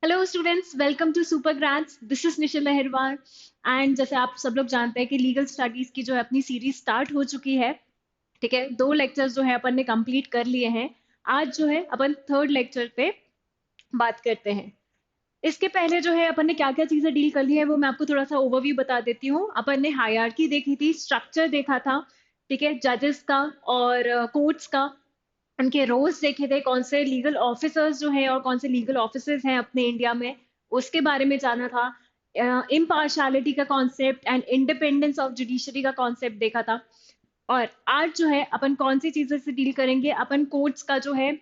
Hello students, welcome to super grads. This is Nishil Laharwar. And जैसे आप सब लोग जानते हैं कि लीगल स्टडीज की जो है अपनी सीरीज स्टार्ट हो चुकी है। ठीक है, 2 लेक्चर्स जो है अपन ने कंप्लीट कर लिए हैं। आज जो है अपन थर्ड लेक्चर पे बात करते हैं। इसके पहले जो है अपन ने क्या क्या चीजें डील कर ली है वो मैं आपको थोड़ा सा ओवरव्यू बता देती हूँ। अपन ने हायरार्की देखी थी, स्ट्रक्चर देखा था, ठीक है, जजेस का और कोर्ट्स का। उनके रोल्स देखे थे, कौन से लीगल ऑफिसर्स जो हैं और कौन से लीगल ऑफिसर्स हैं अपने इंडिया में, उसके बारे में जाना था। इम्पार्शलिटी का concept and independence of judiciary का कॉन्सेप्ट देखा था। और आज जो है अपन कौन सी चीजें से डील करेंगे, अपन कोर्ट्स का जो है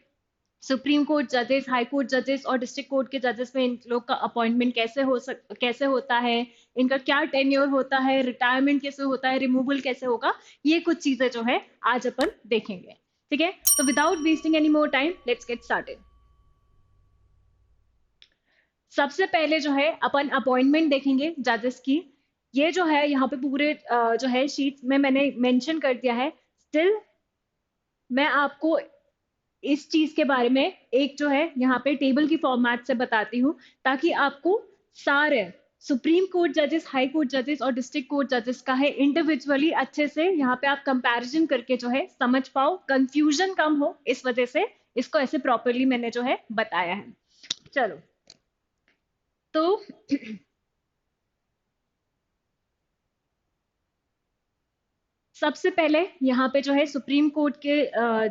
सुप्रीम कोर्ट जजेस, हाई कोर्ट जजेस और डिस्ट्रिक्ट कोर्ट के जजेस में इन लोग का अपॉइंटमेंट कैसे होता है, इनका क्या टेन्योर होता है, रिटायरमेंट कैसे होता है, रिमूवल कैसे होगा, ये कुछ चीजें जो है आज अपन देखेंगे। ठीक है, तो without wasting any more time let's get started. सबसे पहले जो है अपन अपॉइंटमेंट देखेंगे जजेस की। ये जो है यहाँ पे पूरे जो है शीट में मैंने मेंशन कर दिया है। स्टिल मैं आपको इस चीज के बारे में एक जो है यहाँ पे टेबल की फॉर्मेट से बताती हूँ, ताकि आपको सारे सुप्रीम कोर्ट जजेस, हाई कोर्ट जजेस और डिस्ट्रिक्ट कोर्ट जजेस का है इंडिविजुअली अच्छे से यहाँ पे आप कंपैरिजन करके जो है समझ पाओ, कंफ्यूजन कम हो, इस वजह से इसको ऐसे प्रॉपरली मैंने जो है बताया है। चलो, तो सबसे पहले यहाँ पे जो है सुप्रीम कोर्ट के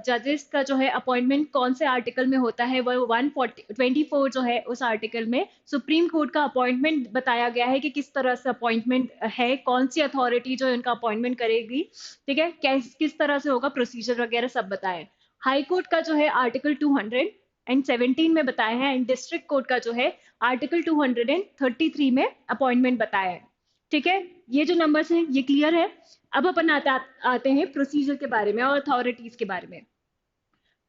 जजेस का जो है अपॉइंटमेंट कौन से आर्टिकल में होता है, वो 124 जो है उस आर्टिकल में सुप्रीम कोर्ट का अपॉइंटमेंट बताया गया है कि किस तरह से अपॉइंटमेंट है, कौन सी अथॉरिटी जो इनका अपॉइंटमेंट करेगी, ठीक है, किस तरह से होगा, प्रोसीजर वगैरह सब बताए। हाई कोर्ट का जो है आर्टिकल 217 में बताया है एंड डिस्ट्रिक्ट कोर्ट का जो है आर्टिकल 233 में अपॉइंटमेंट बताया है। ठीक है, ये जो नंबर्स हैं ये क्लियर है। अब अपन आते हैं प्रोसीजर के बारे में और अथॉरिटीज के बारे में।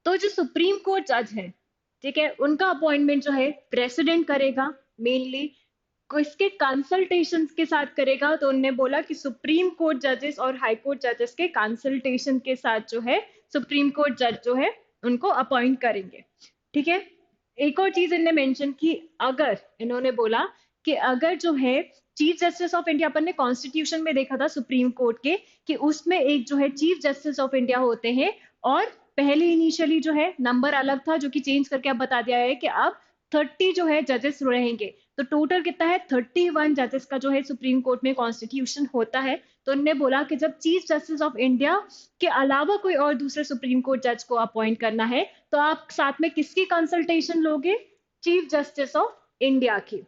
तो जो सुप्रीम कोर्ट जज है, ठीक है, उनका अपॉइंटमेंट जो है प्रेसिडेंट करेगा मेनली। किसके कंसल्टेशन के साथ करेगा, तो उन्होंने बोला कि सुप्रीम कोर्ट जजेस और हाई कोर्ट जजेस के कंसल्टेशन के साथ जो है सुप्रीम कोर्ट जज जो है उनको अपॉइंट करेंगे। ठीक है, एक और चीज इन्होंने मेंशन की, अगर इन्होंने बोला कि अगर जो है चीफ जस्टिस ऑफ इंडिया, अपन ने कॉन्स्टिट्यूशन में देखा था सुप्रीम कोर्ट के कि उसमें एक जो है चीफ जस्टिस ऑफ इंडिया होते हैं, और पहले इनिशियली जो है नंबर अलग था जो कि चेंज करके अब बता दिया है कि अब 30 जो है जजेस रहेंगे। तो टोटल कितना है, 31 जजेस का जो है सुप्रीम कोर्ट में कॉन्स्टिट्यूशन होता है। तो उन्होंने बोला कि जब चीफ जस्टिस ऑफ इंडिया के अलावा कोई और दूसरे सुप्रीम कोर्ट जज को अपॉइंट करना है तो आप साथ में किसकी कंसल्टेशन लोगे, चीफ जस्टिस ऑफ इंडिया की।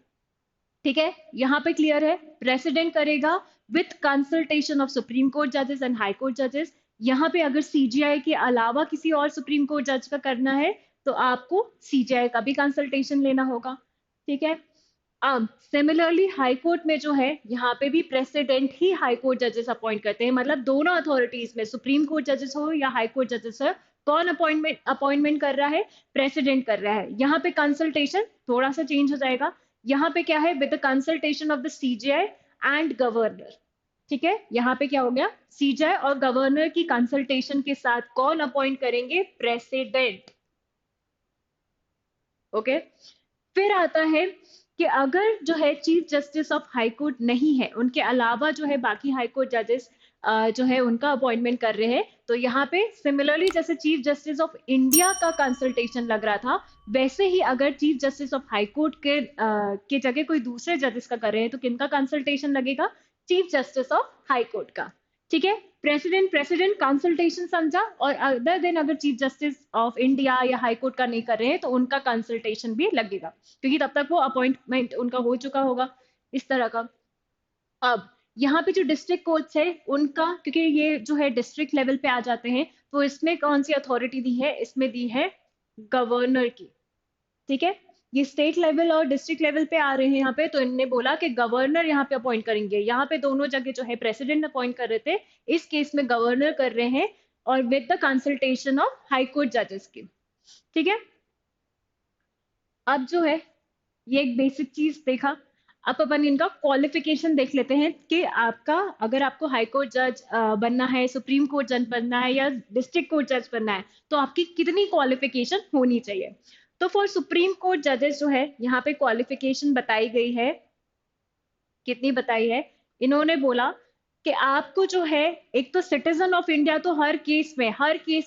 ठीक है, यहाँ पे क्लियर है, प्रेसिडेंट करेगा with consultation of supreme court जजेस एंड हाई कोर्ट जजेस। यहाँ पे अगर सीजीआई के अलावा किसी और सुप्रीम कोर्ट जज का करना है तो आपको सीजीआई का भी कंसल्टेशन लेना होगा। ठीक है, अब सिमिलरली हाई कोर्ट में जो है यहाँ पे भी प्रेसिडेंट ही हाई कोर्ट जजेस अपॉइंट करते हैं, मतलब दोनों अथॉरिटीज में सुप्रीम कोर्ट जजेस हो या हाई कोर्ट जजेस हो, कौन अपॉइंटमेंट कर रहा है, प्रेसिडेंट कर रहा है। यहाँ पे कंसल्टेशन थोड़ा सा चेंज हो जाएगा, यहाँ पे क्या है, with the consultation of the CGI and governor. ठीक है, यहाँ पे क्या हो गया, सीजीआई और गवर्नर की कंसल्टेशन के साथ कौन अपॉइंट करेंगे, प्रेसिडेंट। ओके, फिर आता है कि अगर जो है chief justice of high court नहीं है, उनके अलावा जो है बाकी हाई कोर्ट जजेस जो है उनका अपॉइंटमेंट कर रहे हैं, तो यहाँ पे सिमिलरली जैसे चीफ जस्टिस ऑफ इंडिया का कंसल्टेशन लग रहा था, वैसे ही अगर chief justice of high court के जगह कोई दूसरे जजेस का कर रहे हैं तो किनका कंसल्टेशन लगेगा, chief justice of high court का। ठीक है, प्रेसिडेंट प्रेसिडेंट कंसल्टेशन समझा, और अदर देन अगर चीफ जस्टिस ऑफ इंडिया या हाई कोर्ट का नहीं कर रहे हैं तो उनका कंसल्टेशन भी लगेगा, क्योंकि तब तक वो अपॉइंटमेंट उनका हो चुका होगा, इस तरह का। अब यहाँ पे जो डिस्ट्रिक्ट कोर्ट्स है उनका, क्योंकि ये जो है डिस्ट्रिक्ट लेवल पे आ जाते हैं, तो इसमें कौन सी अथॉरिटी दी है, इसमें दी है गवर्नर की। ठीक है, ये स्टेट लेवल और डिस्ट्रिक्ट लेवल पे आ रहे हैं यहाँ पे, तो इनने बोला कि गवर्नर यहाँ पे अपॉइंट करेंगे। यहाँ पे दोनों जगह जो है प्रेसिडेंट अपॉइंट कर रहे थे, इस केस में गवर्नर कर रहे हैं, और with the consultation of high court जजेस की। ठीक है, अब जो है ये एक बेसिक चीज देखा। अब अपन इनका क्वालिफिकेशन देख लेते हैं कि आपका, अगर आपको हाई कोर्ट जज बनना है, सुप्रीम कोर्ट जज बनना है या डिस्ट्रिक्ट कोर्ट जज बनना है, तो आपकी कितनी क्वालिफिकेशन होनी चाहिए। तो फॉर सुप्रीम कोर्ट जजेस जो है यहाँ पे क्वालिफिकेशन बताई गई है, कितनी बताई है, इन्होंने बोला कि आपको जो है एक तो सिटीजन ऑफ इंडिया, तो हर केस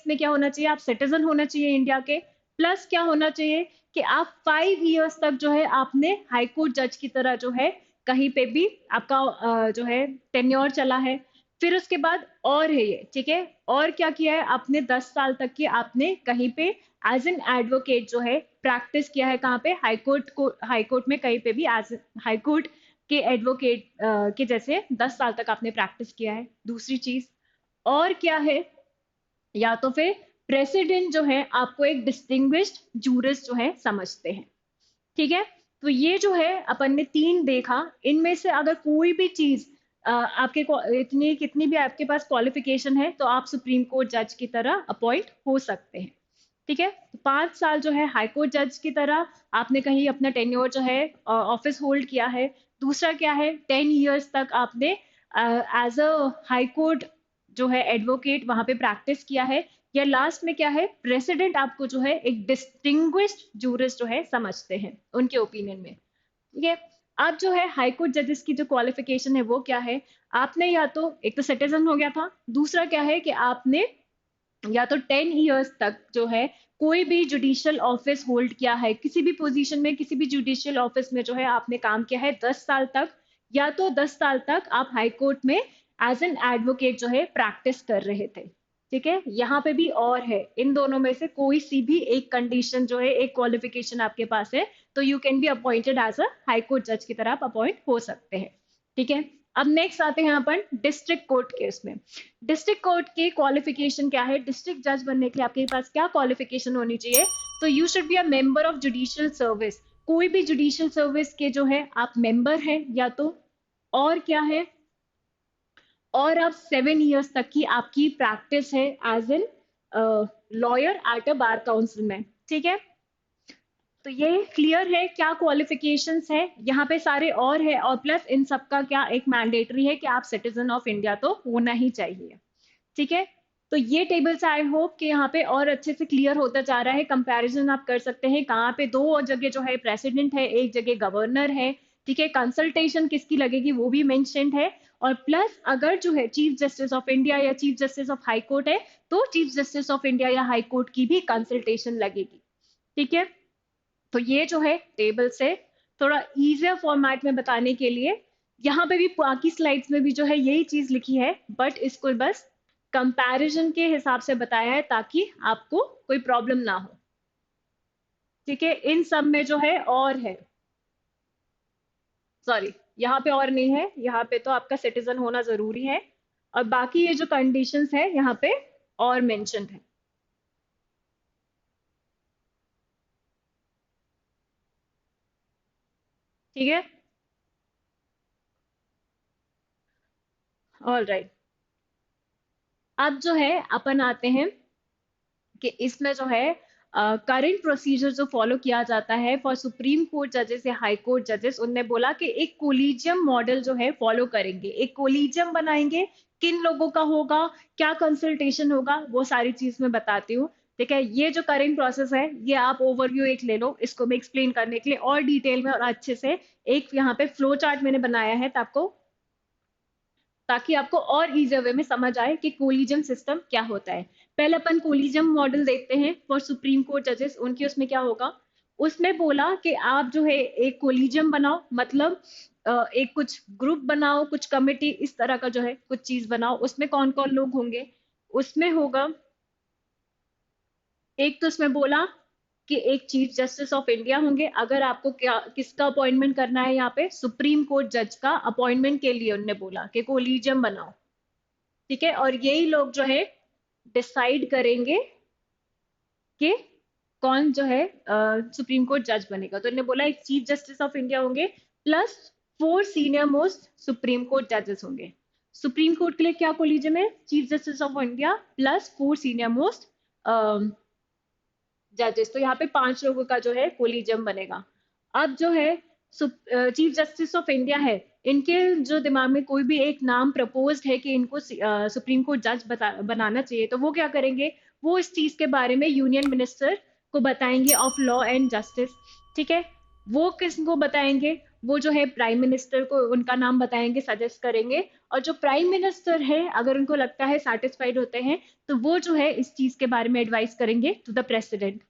में क्या होना चाहिए, आप सिटीजन होना चाहिए इंडिया के, प्लस क्या होना चाहिए कि आप 5 इयर्स तक जो है आपने हाई कोर्ट जज की तरह जो है कहीं पे भी आपका जो है टेन्योर चला है। फिर उसके बाद और है ये, ठीक है, और क्या किया है आपने, 10 साल तक की आपने कहीं पे एज एन एडवोकेट जो है प्रैक्टिस किया है, कहाँ पे, हाई कोर्ट में कहीं पे भी एज हाई कोर्ट के एडवोकेट के जैसे 10 साल तक आपने प्रैक्टिस किया है। दूसरी चीज और क्या है, या तो फिर प्रेसिडेंट जो है आपको एक डिस्टिंग्विश्ड जूरिस्ट जो है समझते हैं, ठीक है। तो ये जो है अपन ने 3 देखा, इनमें से अगर कोई भी चीज आपके को इतनी कितनी भी आपके पास क्वालिफिकेशन है तो आप सुप्रीम कोर्ट जज की तरह अपॉइंट हो सकते हैं, ठीक है। तो 5 साल जो है हाई कोर्ट जज की तरह आपने कहीं अपना टेन्योर जो है ऑफिस होल्ड किया है। दूसरा क्या है, 10 इयर्स तक आपने एज अ हाई कोर्ट जो है एडवोकेट वहां पे प्रैक्टिस किया है। या लास्ट में क्या है, प्रेसिडेंट आपको जो है एक डिस्टिंग्विश्ड जूरिस्ट जो है समझते हैं उनके ओपिनियन में, ठीक है। अब जो है हाई कोर्ट जजेस की जो क्वालिफिकेशन है वो क्या है, आपने या तो एक तो सिटीजन हो गया था, दूसरा क्या है कि आपने या तो 10 इयर्स तक जो है कोई भी जुडिशियल ऑफिस होल्ड किया है, किसी भी पोजीशन में किसी भी जुडिशियल ऑफिस में जो है आपने काम किया है 10 साल तक, या तो 10 साल तक आप हाई कोर्ट में एज एन एडवोकेट जो है प्रैक्टिस कर रहे थे, ठीक है। यहाँ पे भी और है, इन दोनों में से कोई सी भी एक कंडीशन जो है, एक क्वालिफिकेशन आपके पास है तो you can be appointed as a high court जज की तरह आप अपॉइंट हो सकते हैं, ठीक है। अब नेक्स्ट आते हैं अपन डिस्ट्रिक्ट कोर्ट केस में। डिस्ट्रिक्ट कोर्ट के क्वालिफिकेशन क्या है, डिस्ट्रिक्ट जज बनने के लिए आपके पास क्या क्वालिफिकेशन होनी चाहिए, तो you should be a member of judicial service, कोई भी जुडिशियल सर्विस के जो है आप मेंबर हैं या तो, और क्या है, और आप 7 इयर्स तक की आपकी प्रैक्टिस है as an lawyer at a bar council में, ठीक है। तो ये क्लियर है क्या क्वालिफिकेशंस है, यहाँ पे सारे और है, और प्लस इन सबका क्या एक मैंडेटरी है कि आप सिटीजन ऑफ इंडिया तो होना ही चाहिए, ठीक है। तो ये टेबल से आई होप कि यहाँ पे और अच्छे से क्लियर होता जा रहा है, कंपैरिजन आप कर सकते हैं कहाँ पे 2 जगह जो है प्रेसिडेंट है, एक जगह गवर्नर है, ठीक है। कंसल्टेशन किसकी लगेगी वो भी मेंशन्ड है, और प्लस अगर जो है चीफ जस्टिस ऑफ इंडिया या chief justice of high court है तो चीफ जस्टिस ऑफ इंडिया या हाई कोर्ट की भी कंसल्टेशन लगेगी, ठीक है। तो ये जो है टेबल से थोड़ा इजियर फॉर्मेट में बताने के लिए, यहाँ पे भी बाकी स्लाइड्स में भी जो है यही चीज लिखी है, बट इसको बस कंपैरिजन के हिसाब से बताया है ताकि आपको कोई प्रॉब्लम ना हो, ठीक है। इन सब में जो है और है, सॉरी यहाँ पे और नहीं है, यहाँ पे तो आपका सिटीजन होना जरूरी है, और बाकी ये जो कंडीशंस है यहाँ पे और मेंशन है, ठीक है। ऑल राइट, अब जो है अपन आते हैं कि इसमें जो है करंट प्रोसीजर जो फॉलो किया जाता है फॉर सुप्रीम कोर्ट जजेस या हाई कोर्ट जजेस, उनने बोला कि एक कोलिजियम मॉडल जो है फॉलो करेंगे, एक कोलिजियम बनाएंगे, किन लोगों का होगा, क्या कंसल्टेशन होगा, वो सारी चीज मैं बताती हूँ, ठीक है। ये जो करंट प्रोसेस है ये आप ओवरव्यू एक ले लो, इसको मैं एक्सप्लेन करने के लिए और डिटेल में और अच्छे से एक यहाँ पे फ्लो चार्ट मैंने बनाया है ताकि आपको और इजियर वे में समझ आए कि कोलिजियम सिस्टम क्या होता है। पहले अपन कोलिजियम मॉडल देखते हैं फॉर सुप्रीम कोर्ट जजेस, उनके उसमें क्या होगा, उसमें बोला कि आप जो है एक कोलिजियम बनाओ, मतलब एक कुछ ग्रुप बनाओ, कुछ कमिटी इस तरह का जो है कुछ चीज बनाओ, उसमें कौन कौन लोग होंगे, उसमें होगा एक तो उसमें बोला कि एक चीफ जस्टिस ऑफ इंडिया होंगे, अगर आपको क्या किसका अपॉइंटमेंट करना है, यहाँ पे सुप्रीम कोर्ट जज का अपॉइंटमेंट के लिए उन्होंने बोला कि कोलिजियम बनाओ, ठीक है। और यही लोग जो है डिसाइड करेंगे कि कौन जो है सुप्रीम कोर्ट जज बनेगा, तो इन्होंने बोला एक चीफ जस्टिस ऑफ इंडिया होंगे plus 4 senior most supreme court जजेस होंगे। सुप्रीम कोर्ट के लिए क्या कोलिजियम है, chief justice of India plus 4 senior most जजेस, तो यहाँ पे 5 लोगों का जो है कोलिजियम बनेगा। अब जो है चीफ जस्टिस ऑफ इंडिया है, इनके जो दिमाग में कोई भी एक नाम प्रपोज है कि इनको सुप्रीम कोर्ट जज बनाना चाहिए, तो वो क्या करेंगे, वो इस चीज के बारे में यूनियन मिनिस्टर को बताएंगे ऑफ लॉ एंड जस्टिस, ठीक है। वो किसको बताएंगे, वो जो है प्राइम मिनिस्टर को उनका नाम बताएंगे, सजेस्ट करेंगे। और जो प्राइम मिनिस्टर है अगर उनको लगता है, सेटिस्फाइड होते हैं, तो वो जो है इस चीज के बारे में एडवाइस करेंगे टू द प्रेसिडेंट,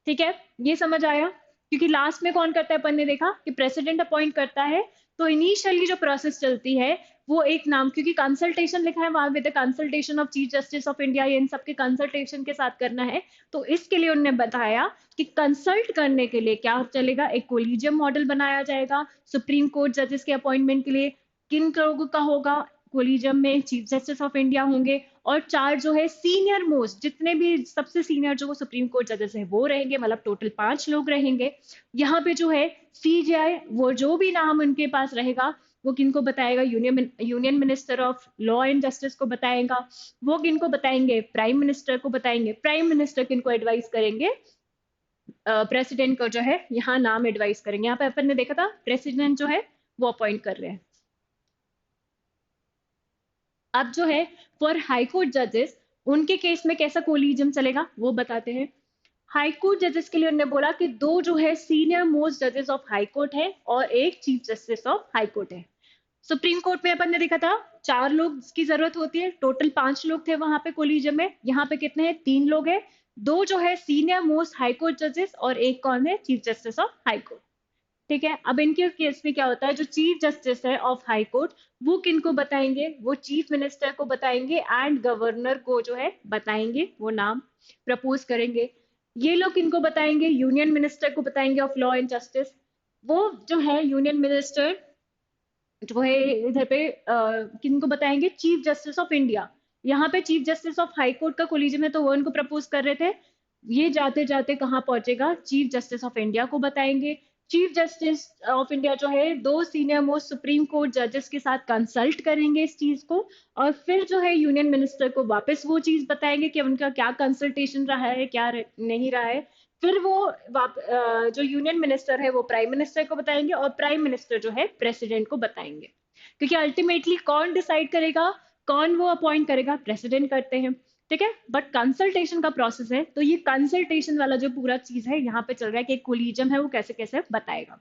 ठीक है। ये समझ आया, क्योंकि लास्ट में कौन करता है, अपन ने देखा कि प्रेसिडेंट अपॉइंट करता है। तो इनिशियली जो प्रोसेस चलती है वो एक नाम, क्योंकि कंसल्टेशन लिखा है वहां पे, the consultation of chief justice of India, ये इन सबके कंसल्टेशन के साथ करना है। तो इसके लिए उन्होंने बताया कि कंसल्ट करने के लिए क्या चलेगा, एक कोलिजियम मॉडल बनाया जाएगा सुप्रीम कोर्ट जजेस के अपॉइंटमेंट के लिए। किन लोगों का होगा कोलिजियम में, चीफ जस्टिस ऑफ इंडिया होंगे, और 4 जो है सीनियर मोस्ट, जितने भी सबसे सीनियर जो सुप्रीम कोर्ट जजेस है वो रहेंगे, मतलब टोटल 5 लोग रहेंगे। यहाँ पे जो है सीजेआई, वो जो भी नाम उनके पास रहेगा वो किनको बताएगा, union minister of law and justice को बताएगा। वो किनको बताएंगे, प्राइम मिनिस्टर को बताएंगे। प्राइम मिनिस्टर किनको एडवाइस करेंगे, प्रेसिडेंट को जो है यहाँ नाम एडवाइस करेंगे। यहाँ पे अपन ने देखा था प्रेसिडेंट जो है वो अपॉइंट कर रहे हैं। अब जो है फॉर हाई कोर्ट जजेस, उनके केस में कैसा कोलिजियम चलेगा वो बताते हैं। हाई कोर्ट जजेस के लिए उन्होंने बोला कि 2 जो है सीनियर मोस्ट जजेस ऑफ हाई कोर्ट है और एक chief justice of high court है। सुप्रीम कोर्ट में अपन ने देखा था 4 लोग की जरूरत होती है, टोटल 5 लोग थे वहां पे कोलिजियम में। यहाँ पे कितने हैं, 3 लोग हैं। 2 जो है सीनियर मोस्ट हाई कोर्ट जजेस और एक कौन है, chief justice of high court, ठीक है। अब इनके केस में क्या होता है, जो चीफ जस्टिस है ऑफ हाई कोर्ट वो किनको बताएंगे, वो चीफ मिनिस्टर को बताएंगे एंड गवर्नर को जो है बताएंगे, वो नाम प्रपोज करेंगे। ये लोग किनको बताएंगे, यूनियन मिनिस्टर को बताएंगे ऑफ लॉ एंड जस्टिस। वो जो है यूनियन मिनिस्टर जो है इधर पे किनको बताएंगे, चीफ जस्टिस ऑफ इंडिया। यहाँ पे chief justice of high court का कोलिजियम है तो वो इनको प्रपोज कर रहे थे। ये जाते जाते कहाँ पहुंचेगा, चीफ जस्टिस ऑफ इंडिया को बताएंगे। चीफ जस्टिस ऑफ इंडिया जो है 2 सीनियर मोस्ट सुप्रीम कोर्ट जजेस के साथ कंसल्ट करेंगे इस चीज को, और फिर जो है यूनियन मिनिस्टर को वापस वो चीज बताएंगे कि उनका क्या कंसल्टेशन रहा है, क्या नहीं रहा है। फिर वो जो यूनियन मिनिस्टर है वो प्राइम मिनिस्टर को बताएंगे और प्राइम मिनिस्टर जो है प्रेसिडेंट को बताएंगे, क्योंकि अल्टीमेटली कौन डिसाइड करेगा, कौन वो अपॉइंट करेगा, प्रेसिडेंट करते हैं, ठीक है। बट कंसल्टेशन का प्रोसेस है, तो ये कंसल्टेशन वाला जो पूरा चीज है यहाँ पे चल रहा है कि कोलिजियम है वो कैसे कैसे बताएगा।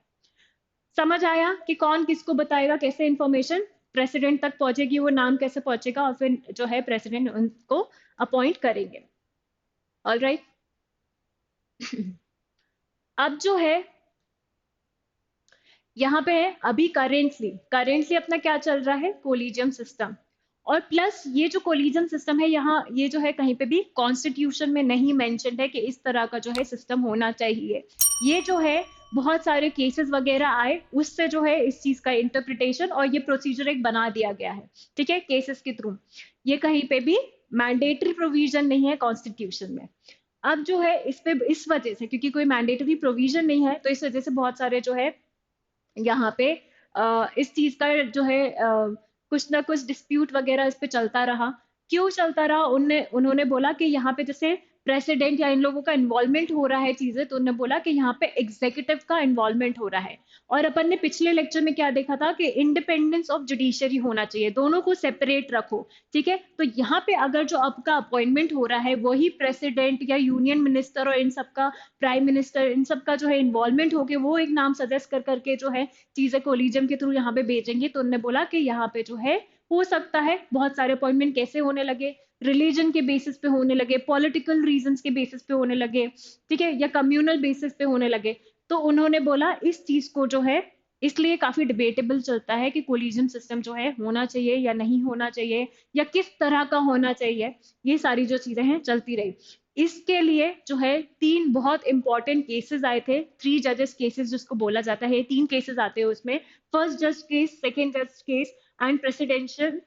समझ आया कि कौन किसको बताएगा, कैसे इंफॉर्मेशन प्रेसिडेंट तक पहुंचेगी, वो नाम कैसे पहुंचेगा, और फिर जो है प्रेसिडेंट उनको अपॉइंट करेंगे। All right. अब जो है यहाँ पे है अभी करेंटली अपना क्या चल रहा है, कोलिजियम सिस्टम। और प्लस ये जो कोलिजियम सिस्टम है यहाँ, ये जो है कहीं पे भी कॉन्स्टिट्यूशन में नहीं मेंशन्ड है कि इस तरह का जो है सिस्टम होना चाहिए। ये जो है बहुत सारे केसेस वगैरह आए, उससे जो है इस चीज का इंटरप्रिटेशन और ये प्रोसीजर एक बना दिया गया है, ठीक है, केसेस के थ्रू। ये कहीं पे भी मैंडेटरी प्रोविजन नहीं है कॉन्स्टिट्यूशन में। अब जो है इस पे, इस वजह से, क्योंकि कोई मैंडेटरी प्रोविजन नहीं है, तो इस वजह से बहुत सारे जो है यहाँ पे इस चीज का जो है कुछ ना कुछ डिस्प्यूट वगैरह इस पे चलता रहा। क्यों चलता रहा, उन्होंने बोला कि यहाँ पे जैसे प्रेसिडेंट या इन लोगों का इन्वॉल्वमेंट हो रहा है चीजें, तो उन्होंने बोला कि यहाँ पे एग्जीक्यूटिव का इन्वॉल्वमेंट हो रहा है। और अपन ने पिछले लेक्चर में क्या देखा था कि इंडिपेंडेंस ऑफ जुडिशरी होना चाहिए, दोनों को सेपरेट रखो, ठीक है। तो यहाँ पे अगर जो आपका अपॉइंटमेंट हो रहा है वही प्रेसिडेंट या यूनियन मिनिस्टर और इन सबका, प्राइम मिनिस्टर, इन सबका जो है इन्वॉल्वमेंट होके वो एक नाम सजेस्ट कर करके जो है चीजें कोलिजियम के थ्रू यहाँ पे भेजेंगे, तो उन्होंने बोला कि यहाँ पे जो है हो सकता है बहुत सारे अपॉइंटमेंट कैसे होने लगे, रिलीजन के बेसिस पे होने लगे, पॉलिटिकल रीजंस के बेसिस पे होने लगे, ठीक है, या कम्युनल बेसिस पे होने लगे। तो उन्होंने बोला इस चीज को जो है, इसलिए काफी डिबेटेबल चलता है कि कोलिजियम सिस्टम जो है होना चाहिए या नहीं होना चाहिए, या किस तरह का होना चाहिए। ये सारी जो चीजें हैं चलती रही। इसके लिए जो है 3 बहुत इंपॉर्टेंट केसेस आए थे, 3 जजेस केसेस जिसको बोला जाता है, 3 केसेस आते हैं उसमें, फर्स्ट जज केस, सेकेंड जज case and presidential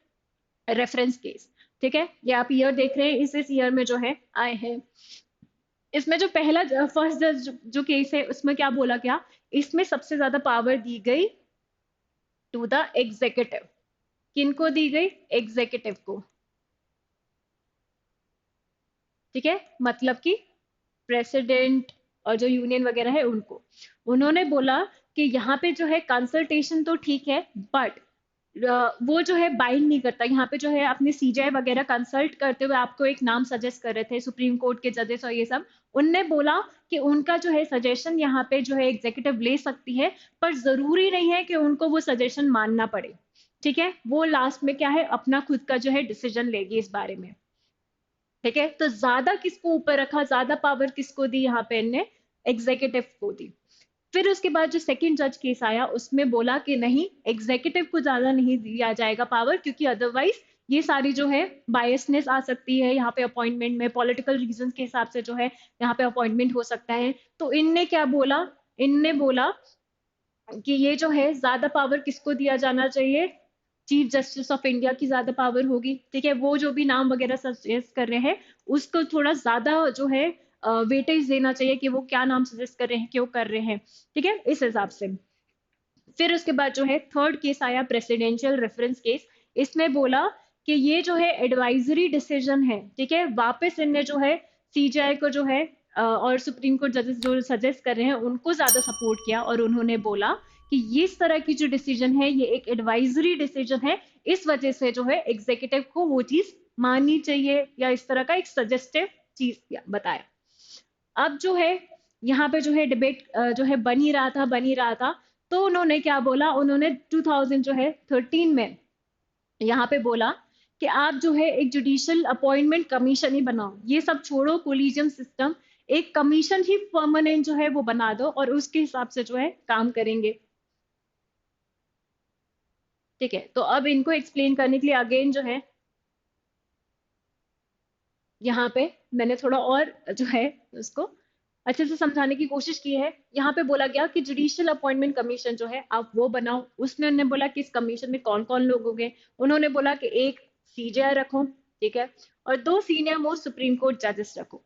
reference case, ठीक है। ये आप ईयर देख रहे हैं, इस ईयर में जो है आए हैं। इसमें जो पहला फर्स्ट जज जो केस है उसमें क्या बोला गया, इसमें सबसे ज्यादा पावर दी गई टू द एग्जीक्यूटिव। किनको दी गई, एग्जीक्यूटिव को, ठीक है, मतलब कि प्रेसिडेंट और जो यूनियन वगैरह है उनको। उन्होंने बोला कि यहाँ पे जो है कंसल्टेशन तो ठीक है, बट वो जो है बाइंड नहीं करता। यहाँ पे जो है अपने सीजेआई वगैरह कंसल्ट करते हुए आपको एक नाम सजेस्ट कर रहे थे सुप्रीम कोर्ट के जजेस और ये सब, उनने बोला कि उनका जो है सजेशन यहाँ पे जो है एग्जीक्यूटिव ले सकती है, पर जरूरी नहीं है कि उनको वो सजेशन मानना पड़े। ठीक है, वो लास्ट में क्या है अपना खुद का जो है डिसीजन लेगी इस बारे में। ठीक है, तो ज्यादा किसको ऊपर रखा, ज्यादा पावर किसको दी यहाँ पे इनने, एग्जीक्यूटिव को दी। फिर उसके बाद जो सेकंड जज केस आया उसमें बोला कि नहीं, एग्जीक्यूटिव को ज्यादा नहीं दिया जाएगा पावर, क्योंकि अदरवाइज ये सारी जो है बायसनेस आ सकती है यहाँ पे अपॉइंटमेंट में, पॉलिटिकल रीजन के हिसाब से जो है यहाँ पे अपॉइंटमेंट हो सकता है। तो इनने क्या बोला, इनने बोला कि ये जो है ज्यादा पावर किसको दिया जाना चाहिए, चीफ जस्टिस ऑफ इंडिया की ज्यादा पावर होगी। ठीक है, वो जो भी नाम वगैरह सजेस्ट कर रहे हैं उसको थोड़ा ज्यादा जो है वेटेज देना चाहिए कि वो क्या नाम सजेस्ट कर रहे हैं, क्यों कर रहे हैं। ठीक है, इस हिसाब से। फिर उसके बाद जो है थर्ड केस आया प्रेसिडेंशियल रेफरेंस केस। इसमें बोला कि ये जो है एडवाइजरी डिसीजन है। ठीक है, वापस इनने जो है सीजीआई को जो है और सुप्रीम कोर्ट जजेस जो सजेस्ट कर रहे हैं उनको ज्यादा सपोर्ट किया, और उन्होंने बोला कि इस तरह की जो डिसीजन है ये एक एडवाइजरी डिसीजन है, इस वजह से जो है एग्जीक्यूटिव को वो चीज माननी चाहिए, या इस तरह का एक सजेस्टिव चीज बताया। अब जो है यहाँ पे जो है डिबेट जो है बन ही रहा था। तो उन्होंने क्या बोला, उन्होंने 2000 जो है 13 में यहाँ पे बोला कि आप जो है एक जुडिशियल अपॉइंटमेंट कमीशन ही बनाओ, ये सब छोड़ो कोलिजियम सिस्टम, एक कमीशन ही परमानेंट जो है वो बना दो और उसके हिसाब से जो है काम करेंगे। ठीक है, तो अब इनको एक्सप्लेन करने के लिए अगेन जो है यहाँ पे मैंने थोड़ा और जो है उसको अच्छे से समझाने की कोशिश की है। यहाँ पे बोला गया कि जुडिशियल अपॉइंटमेंट कमीशन जो है आप वो बनाओ। उसमें उन्होंने बोला कि इस कमीशन में कौन कौन लोग होंगे। उन्होंने बोला कि एक सीजेआई रखो, ठीक है, और दो सीनियर मोस्ट सुप्रीम कोर्ट जजेस रखो।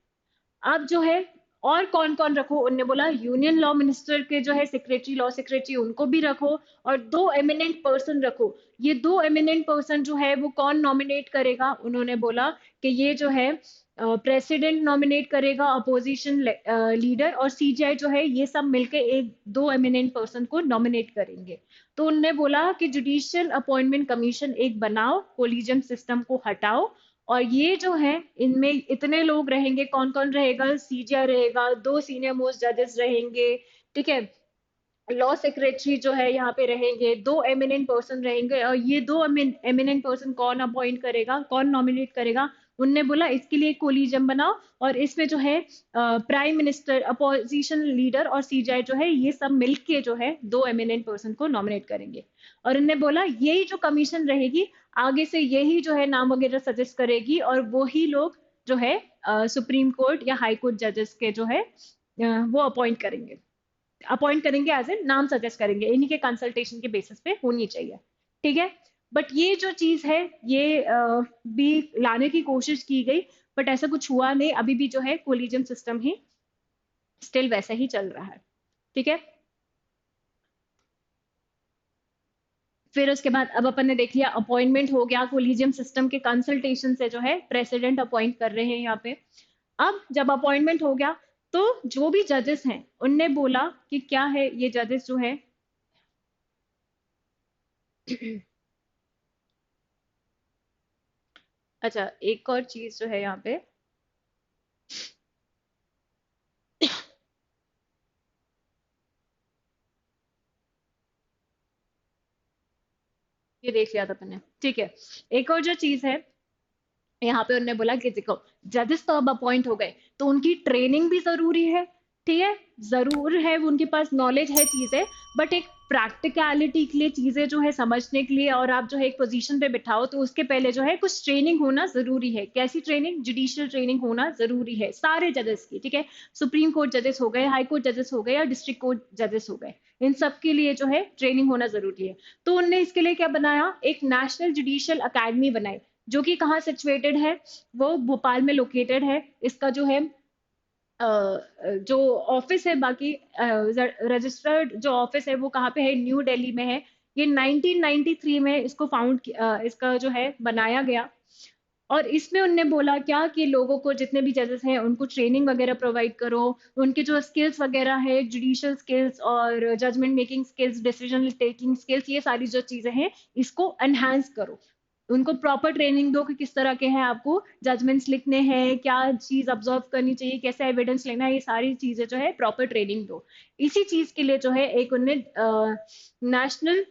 अब जो है और कौन कौन रखो, उनने बोला यूनियन लॉ मिनिस्टर के जो है सेक्रेटरी, लॉ सेक्रेटरी, उनको भी रखो, और दो एमिनेंट पर्सन रखो। ये दो एमिनेंट पर्सन जो है वो कौन नॉमिनेट करेगा, उन्होंने बोला कि ये जो है प्रेसिडेंट नॉमिनेट करेगा, अपोजिशन लीडर और सीजीआई जो है ये सब मिलके एक दो एमिनेंट पर्सन को नॉमिनेट करेंगे। तो उनने बोला कि जुडिशियल अपॉइंटमेंट कमीशन एक बनाओ, कोलिजियम सिस्टम को हटाओ, और ये जो है इनमें इतने लोग रहेंगे, कौन कौन रहेगा, सीजीआई रहेगा, दो सीनियर मोस्ट जजेस रहेंगे, ठीक है, लॉ सेक्रेटरी जो है यहाँ पे रहेंगे, दो एमिनेंट पर्सन रहेंगे, और ये दो एमिनेंट पर्सन कौन अपॉइंट करेगा, कौन नॉमिनेट करेगा। उनने बोला इसके लिए कोलिजम बनाओ, और इसमें जो है प्राइम मिनिस्टर, अपोजिशन लीडर और सीजीआई जो है ये सब मिलके जो है दो एमिनेंट पर्सन को नॉमिनेट करेंगे। और इनने बोला यही जो कमीशन रहेगी आगे से यही जो है नाम वगैरह सजेस्ट करेगी, और वही लोग जो है सुप्रीम कोर्ट या हाई कोर्ट जजेस के जो है वो अपॉइंट करेंगे एज ए नाम सजेस्ट करेंगे, इन्हीं के कंसल्टेशन के बेसिस पे होनी चाहिए। ठीक है, बट ये जो चीज है ये भी लाने की कोशिश की गई, बट ऐसा कुछ हुआ नहीं। अभी भी जो है कोलिजियम सिस्टम ही स्टिल वैसा ही चल रहा है। ठीक है, फिर उसके बाद अब अपन ने देख लिया अपॉइंटमेंट हो गया, कोलिजियम सिस्टम के कंसल्टेशन से जो है प्रेसिडेंट अपॉइंट कर रहे हैं यहाँ पे। अब जब अपॉइंटमेंट हो गया तो जो भी जजेस हैं उनने बोला कि क्या है ये जजेस जो है अच्छा, एक और चीज जो है यहाँ पे ये देख लिया था मैंने। ठीक है, एक और जो चीज है यहाँ पे उन्होंने बोला कि देखो जजेस तो अब अपॉइंट हो गए तो उनकी ट्रेनिंग भी जरूरी है। ठीक है, जरूर है वो उनके पास नॉलेज है चीजें, बट एक प्रैक्टिकलिटी के लिए चीजें जो है समझने के लिए, और आप जो है एक पोजीशन पे बिठाओ तो उसके पहले जो है कुछ ट्रेनिंग होना जरूरी है। कैसी ट्रेनिंग, जुडिशियल ट्रेनिंग होना जरूरी है सारे जजेस की। ठीक है, सुप्रीम कोर्ट जजेस हो गए, हाई कोर्ट जजेस हो गए, या डिस्ट्रिक्ट कोर्ट जजेस हो गए, इन सब के लिए जो है ट्रेनिंग होना जरूरी है। तो उनने इसके लिए क्या बनाया, एक नेशनल जुडिशियल अकेडमी बनाई, जो कि कहाँ सिचुएटेड है, वो भोपाल में लोकेटेड है। इसका जो है जो ऑफिस है, बाकी रजिस्टर्ड जो ऑफिस है वो कहाँ पे है, न्यू दिल्ली में है। ये 1993 में इसको इसका जो है बनाया गया। और इसमें उनने बोला क्या कि लोगों को, जितने भी जजेस हैं, उनको ट्रेनिंग वगैरह प्रोवाइड करो, उनके जो स्किल्स वगैरह है, जुडिशियल स्किल्स और judgment making skills, decision taking skills, ये सारी जो चीजें हैं इसको एनहांस करो, उनको प्रॉपर ट्रेनिंग दो कि किस तरह के हैं आपको जजमेंट्स लिखने हैं, क्या चीज ऑब्जर्व करनी चाहिए, कैसे एविडेंस लेना है, ये सारी चीजें जो है प्रॉपर ट्रेनिंग दो। इसी चीज के लिए जो है एक उनने नेशनल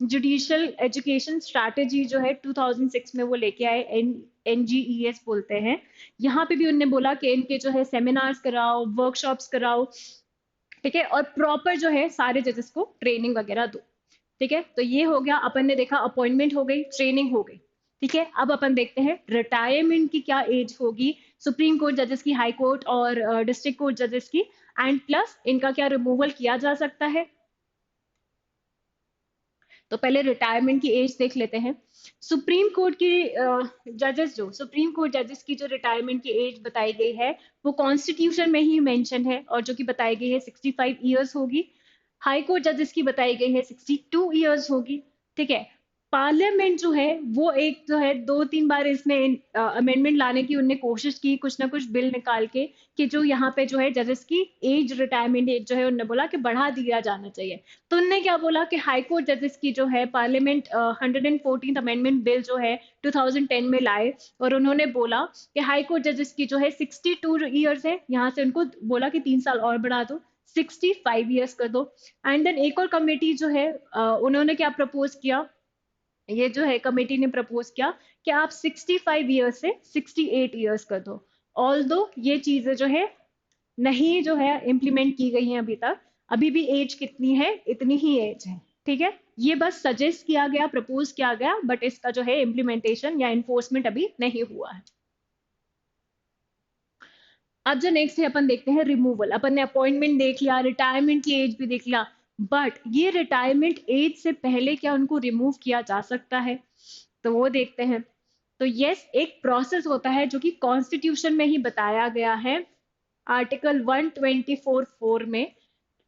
जुडिशियल एजुकेशन स्ट्रैटेजी जो है 2006 में वो लेके आए, NGES बोलते हैं। यहाँ पे भी उनने बोला कि इनके जो है सेमिनार्स कराओ, वर्कशॉप्स कराओ, ठीक है, और प्रॉपर जो है सारे जजेस को ट्रेनिंग वगैरह दो। ठीक है, तो ये हो गया, अपन ने देखा अपॉइंटमेंट हो गई, ट्रेनिंग हो गई। ठीक है, अब अपन देखते हैं रिटायरमेंट की क्या एज होगी सुप्रीम कोर्ट जजेस की, हाई कोर्ट और डिस्ट्रिक्ट कोर्ट जजेस की, एंड प्लस इनका क्या रिमूवल किया जा सकता है। तो पहले रिटायरमेंट की एज देख लेते हैं। सुप्रीम कोर्ट की जजेस, जो सुप्रीम कोर्ट जजेस की जो रिटायरमेंट की एज बताई गई है वो कॉन्स्टिट्यूशन में ही मेंशन है, और जो कि बताई गई है 65 ईयर्स होगी। हाई कोर्ट जजेस की बताई गई है 62 ईयर्स होगी। ठीक है, पार्लियामेंट जो है वो एक जो है 2-3 बार इसमें अमेंडमेंट लाने की उनने कोशिश की, कुछ ना कुछ बिल निकाल के, कि जो यहाँ पे जो है जजेस की एज, रिटायरमेंट एज जो है उन्होंने बोला कि बढ़ा दिया जाना चाहिए। तो उनने क्या बोला कि हाई कोर्ट जजेस की जो है पार्लियामेंट 114th अमेंडमेंट बिल जो है 2010 में लाए, और उन्होंने बोला कि हाई कोर्ट जजेस की जो है 62 ईयर्स है, यहाँ से उनको बोला कि 3 साल और बढ़ा दो, 65 ईयर्स कर दो। एंड देन एक और कमेटी जो है उन्होंने क्या प्रपोज किया, ये जो है कमेटी ने प्रपोज किया कि आप 65 ईयर्स से 68 ईयर्स कर दो। ऑल दो ये चीजें जो है नहीं जो है इम्प्लीमेंट की गई हैं अभी तक, अभी भी एज कितनी है, इतनी ही एज है। ठीक है, ये बस सजेस्ट किया गया, प्रपोज किया गया, बट इसका जो है इम्प्लीमेंटेशन या इन्फोर्समेंट अभी नहीं हुआ है। अब जो नेक्स्ट है अपन देखते हैं रिमूवल। अपन ने अपॉइंटमेंट देख लिया, रिटायरमेंट की एज भी देख लिया, बट ये रिटायरमेंट एज से पहले क्या उनको रिमूव किया जा सकता है, तो वो देखते हैं। तो यस, एक प्रोसेस होता है जो कि कॉन्स्टिट्यूशन में ही बताया गया है, आर्टिकल 124(4) में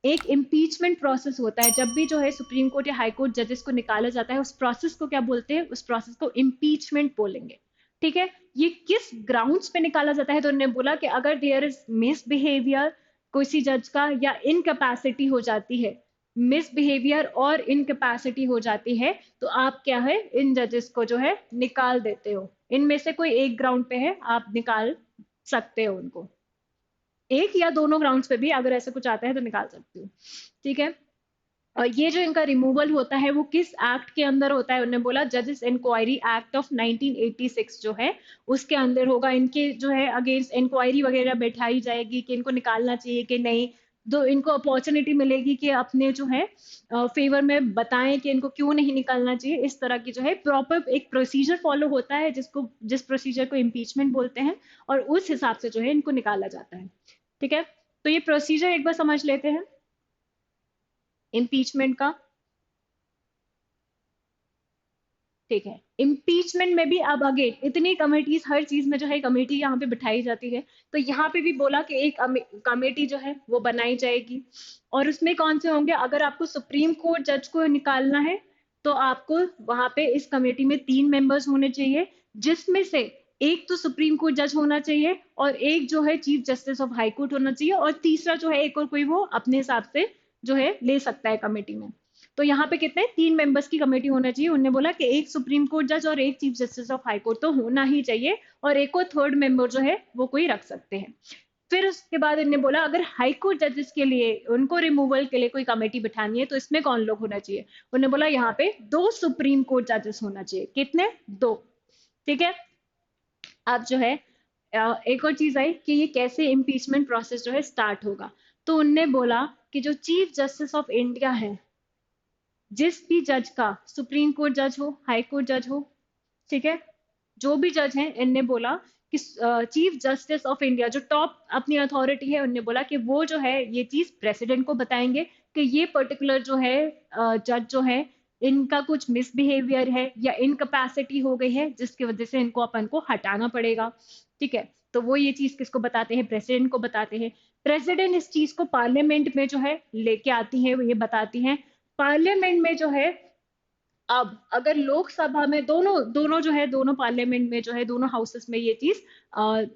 एक इम्पीचमेंट प्रोसेस होता है। जब भी जो है सुप्रीम कोर्ट या हाई कोर्ट जजेस को निकाला जाता है, उस प्रोसेस को क्या बोलते हैं, उस प्रोसेस को इम्पीचमेंट बोलेंगे। ठीक है, ये किस ग्राउंड्स पे निकाला जाता है, तो उन्होंने बोला कि अगर देयर इज मिसबिहेवियर किसी जज का, या इनकैपेसिटी हो जाती है, मिसबिहेवियर और इनकैपेसिटी हो जाती है, तो आप क्या है इन जजेस को जो है निकाल देते हो। इनमें से कोई एक ग्राउंड पे है, आप निकाल सकते हो उनको, एक या दोनों ग्राउंड्स पे भी अगर ऐसा कुछ आता है तो निकाल सकती हूँ। ठीक है, और ये जो इनका रिमूवल होता है वो किस एक्ट के अंदर होता है, उन्होंने बोला जजेस इंक्वायरी एक्ट ऑफ 1986 जो है उसके अंदर होगा। इनके जो है अगेंस्ट इंक्वायरी वगैरह बैठाई जाएगी कि इनको निकालना चाहिए कि नहीं, तो इनको अपॉर्चुनिटी मिलेगी कि अपने जो है फेवर में बताएं कि इनको क्यों नहीं निकालना चाहिए। इस तरह की जो है प्रॉपर एक प्रोसीजर फॉलो होता है, जिस प्रोसीजर को इम्पीचमेंट बोलते हैं, और उस हिसाब से जो है इनको निकाला जाता है। ठीक है, तो ये प्रोसीजर एक बार समझ लेते हैं इम्पीचमेंट का। ठीक है, इम्पीचमेंट में भी अब अगेन इतनी कमेटीज, हर चीज में जो है कमेटी यहाँ पे बिठाई जाती है, तो यहाँ पे भी बोला कि एक कमेटी जो है वो बनाई जाएगी, और उसमें कौन से होंगे, अगर आपको सुप्रीम कोर्ट जज को निकालना है तो आपको वहां पे इस कमेटी में 3 मेंबर्स होने चाहिए, जिसमें से एक तो सुप्रीम कोर्ट जज होना चाहिए, और एक जो है chief justice of high court होना चाहिए, और तीसरा जो है एक और कोई वो अपने हिसाब से जो है ले सकता है कमेटी में। तो यहाँ पे कितने 3 मेंबर्स की कमेटी होना चाहिए। उन्होंने बोला कि एक सुप्रीम कोर्ट जज और एक chief justice of high court तो होना ही चाहिए, और एक और थर्ड मेंबर जो है वो कोई रख सकते हैं। फिर उसके बाद इन्होंने बोला अगर हाई कोर्ट जजेस के लिए उनको रिमूवल के लिए कोई कमेटी बिठानी है तो इसमें कौन लोग होना चाहिए, उन्होंने बोला यहाँ पे 2 सुप्रीम कोर्ट जजेस होना चाहिए। कितने, 2। ठीक है, अब जो है एक और चीज आई कि ये कैसे इम्पीचमेंट प्रोसेस जो है स्टार्ट होगा। तो उनने बोला कि जो चीफ जस्टिस ऑफ इंडिया है, जिस भी जज का, सुप्रीम कोर्ट जज हो, हाई कोर्ट जज हो, ठीक है, जो भी जज हैं, इनने बोला कि चीफ जस्टिस ऑफ इंडिया जो टॉप अपनी अथॉरिटी है, उनने बोला कि वो जो है ये चीज प्रेसिडेंट को बताएंगे कि ये पर्टिकुलर जो है जज जो है इनका कुछ मिसबिहेवियर है या इनकैपेसिटी हो गई है, जिसकी वजह से इनको अपन को हटाना पड़ेगा। ठीक है, तो वो ये चीज किसको बताते हैं, प्रेसिडेंट को बताते हैं। प्रेसिडेंट इस चीज को पार्लियामेंट में जो है लेके आती है, वो ये बताती हैं। पार्लियामेंट में जो है अब अगर लोकसभा में दोनों दोनों जो है दोनों पार्लियामेंट में जो है दोनों हाउसेस में ये चीज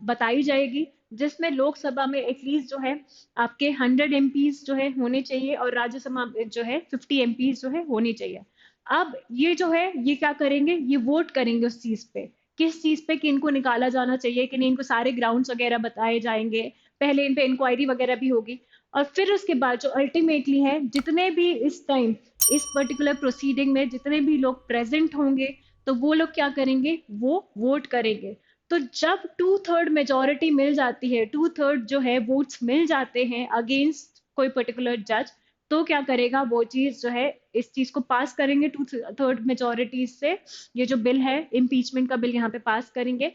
बताई जाएगी, जिसमें लोकसभा में एटलीस्ट जो है आपके 100 एमपीज जो है होने चाहिए और राज्यसभा में जो है 50 एमपीज जो है होनी चाहिए। अब ये जो है ये क्या करेंगे, ये वोट करेंगे उस चीज पे, किस चीज पे कि इनको निकाला जाना चाहिए कि नहीं, इनको सारे ग्राउंड्स वगैरह बताए जाएंगे, पहले इन पे इंक्वायरी वगैरह भी होगी, और फिर उसके बाद जो अल्टीमेटली है जितने भी इस टाइम इस पर्टिकुलर प्रोसीडिंग में जितने भी लोग प्रेजेंट होंगे तो वो लोग क्या करेंगे, वो वोट करेंगे। तो जब 2/3 मेजोरिटी मिल जाती है, 2/3 जो है वोट्स मिल जाते हैं अगेंस्ट कोई पर्टिकुलर जज, तो क्या करेगा वो चीज जो है इस चीज को पास करेंगे 2/3 मेजोरिटी से, ये जो बिल है इम्पीचमेंट का बिल यहाँ पे पास करेंगे,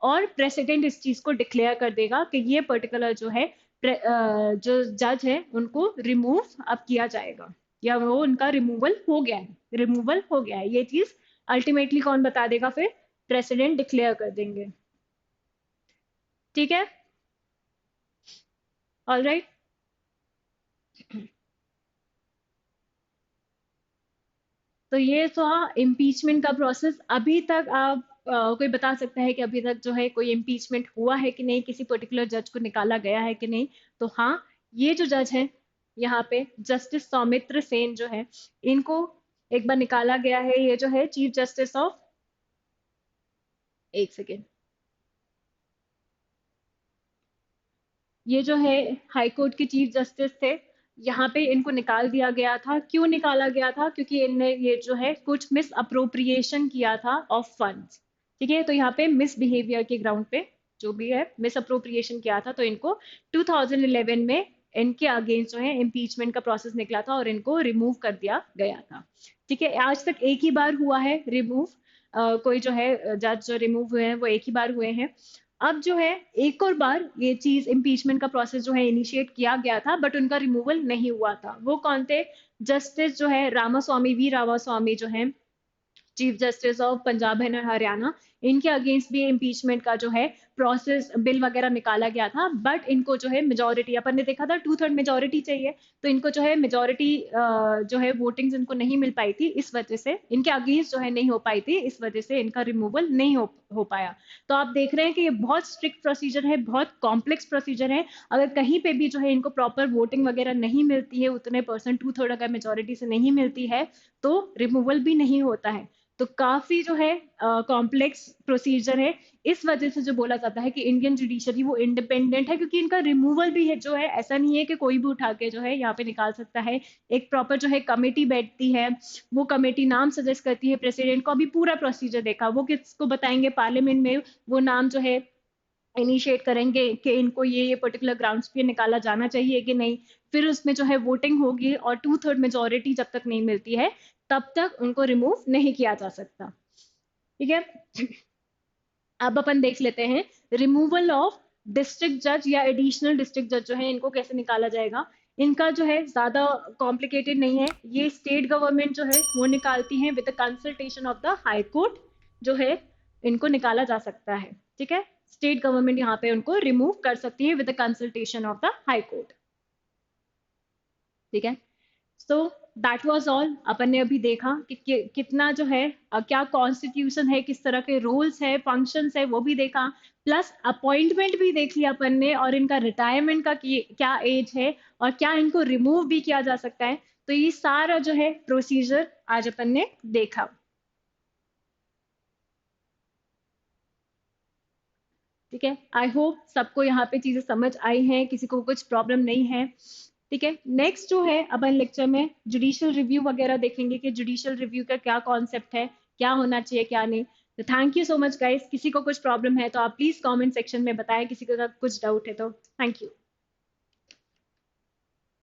और प्रेसिडेंट इस चीज को डिक्लेयर कर देगा कि ये पर्टिकुलर जो है जो जज है उनको रिमूव अब किया जाएगा, या वो उनका रिमूवल हो गया है, रिमूवल हो गया है, ये चीज अल्टीमेटली कौन बता देगा, फिर प्रेसिडेंट डिक्लेयर कर देंगे। ठीक है, ऑल राइट। तो ये तो इम्पीचमेंट का प्रोसेस। अभी तक आप कोई बता सकता है कि अभी तक जो है कोई इम्पीचमेंट हुआ है कि नहीं, किसी पर्टिकुलर जज को निकाला गया है कि नहीं? तो हाँ, ये जो जज है यहाँ पे जस्टिस सौमित्र सेन जो है, इनको एक बार निकाला गया है। ये जो है चीफ जस्टिस ऑफ, एक सेकेंड, ये जो है हाई कोर्ट के चीफ जस्टिस थे, यहाँ पे इनको निकाल दिया गया था। क्यों निकाला गया था? क्योंकि इनने ये जो है कुछ मिस अप्रोप्रिएशन किया था ऑफ फंड्स। ठीक है, तो यहाँ पे मिस बिहेवियर के ग्राउंड पे जो भी है मिस अप्रोप्रिएशन किया था, तो इनको 2011 में इनके अगेंस्ट जो है इम्पीचमेंट का प्रोसेस निकला था और इनको रिमूव कर दिया गया था। ठीक है, आज तक एक ही बार हुआ है रिमूव, कोई जो है जज जो रिमूव हुए हैं वो एक ही बार हुए हैं। अब जो है एक और बार ये चीज इम्पीचमेंट का प्रोसेस जो है इनिशिएट किया गया था, बट उनका रिमूवल नहीं हुआ था। वो कौन थे? जस्टिस जो है रामास्वामी, वी रामास्वामी जो है chief justice of Punjab and Haryana, इनके अगेंस्ट भी इम्पीचमेंट का जो है प्रोसेस बिल वगैरह निकाला गया था, बट इनको जो है मेजोरिटी, अपन ने देखा था 2/3 मेजोरिटी चाहिए, तो इनको जो है मेजोरिटी जो है वोटिंग्स इनको नहीं मिल पाई थी, इस वजह से इनके अगेंस्ट जो है नहीं हो पाई थी, इस वजह से इनका रिमूवल नहीं हो पाया। तो आप देख रहे हैं कि ये बहुत स्ट्रिक्ट प्रोसीजर है, बहुत कॉम्प्लेक्स प्रोसीजर है। अगर कहीं पे भी जो है इनको प्रॉपर वोटिंग वगैरह नहीं मिलती है, उतने परसेंट 2/3 अगर मेजोरिटी से नहीं मिलती है, तो रिमूवल भी नहीं होता है। तो काफी जो है कॉम्प्लेक्स प्रोसीजर है। इस वजह से जो बोला जाता है कि इंडियन जुडिशरी वो इंडिपेंडेंट है, क्योंकि इनका रिमूवल भी है जो है, ऐसा नहीं है कि कोई भी उठा के जो है यहाँ पे निकाल सकता है। एक प्रॉपर जो है कमेटी बैठती है, वो कमेटी नाम सजेस्ट करती है प्रेसिडेंट को। अभी पूरा प्रोसीजर देखा, वो किसको बताएंगे पार्लियामेंट में, वो नाम जो है इनिशिएट करेंगे कि इनको ये पर्टिकुलर ग्राउंड्स पे निकाला जाना चाहिए कि नहीं। फिर उसमें जो है वोटिंग होगी, और 2/3 मेजोरिटी जब तक नहीं मिलती है तब तक उनको रिमूव नहीं किया जा सकता। ठीक है, अब अपन देख लेते हैं रिमूवल ऑफ डिस्ट्रिक्ट जज या एडिशनल डिस्ट्रिक्ट जज जो है इनको कैसे निकाला जाएगा। इनका जो है ज्यादा कॉम्प्लिकेटेड नहीं है, ये स्टेट गवर्नमेंट जो है वो निकालती है with the consultation of the high court, जो है इनको निकाला जा सकता है। ठीक है, स्टेट गवर्नमेंट यहाँ पे उनको रिमूव कर सकती है with the consultation of the high court. ठीक है, सो दैट वाज ऑल। अपन ने अभी देखा कि कितना जो है क्या कॉन्स्टिट्यूशन है, किस तरह के रूल्स है, फंक्शंस है, वो भी देखा, प्लस अपॉइंटमेंट भी देख लिया अपन ने, और इनका रिटायरमेंट का क्या एज है, और क्या इनको रिमूव भी किया जा सकता है। तो ये सारा जो है प्रोसीजर आज अपन ने देखा। ठीक है, आई होप सबको यहाँ पे चीजें समझ आई हैं, किसी को कुछ प्रॉब्लम नहीं है। ठीक है, नेक्स्ट जो है अपन लेक्चर में जुडिशियल रिव्यू वगैरह देखेंगे कि जुडिशियल रिव्यू का क्या कॉन्सेप्ट है, क्या होना चाहिए क्या नहीं। तो thank you so much guys. किसी को कुछ प्रॉब्लम है तो आप प्लीज कमेंट सेक्शन में बताएं, किसी को कुछ डाउट है तो। Thank you.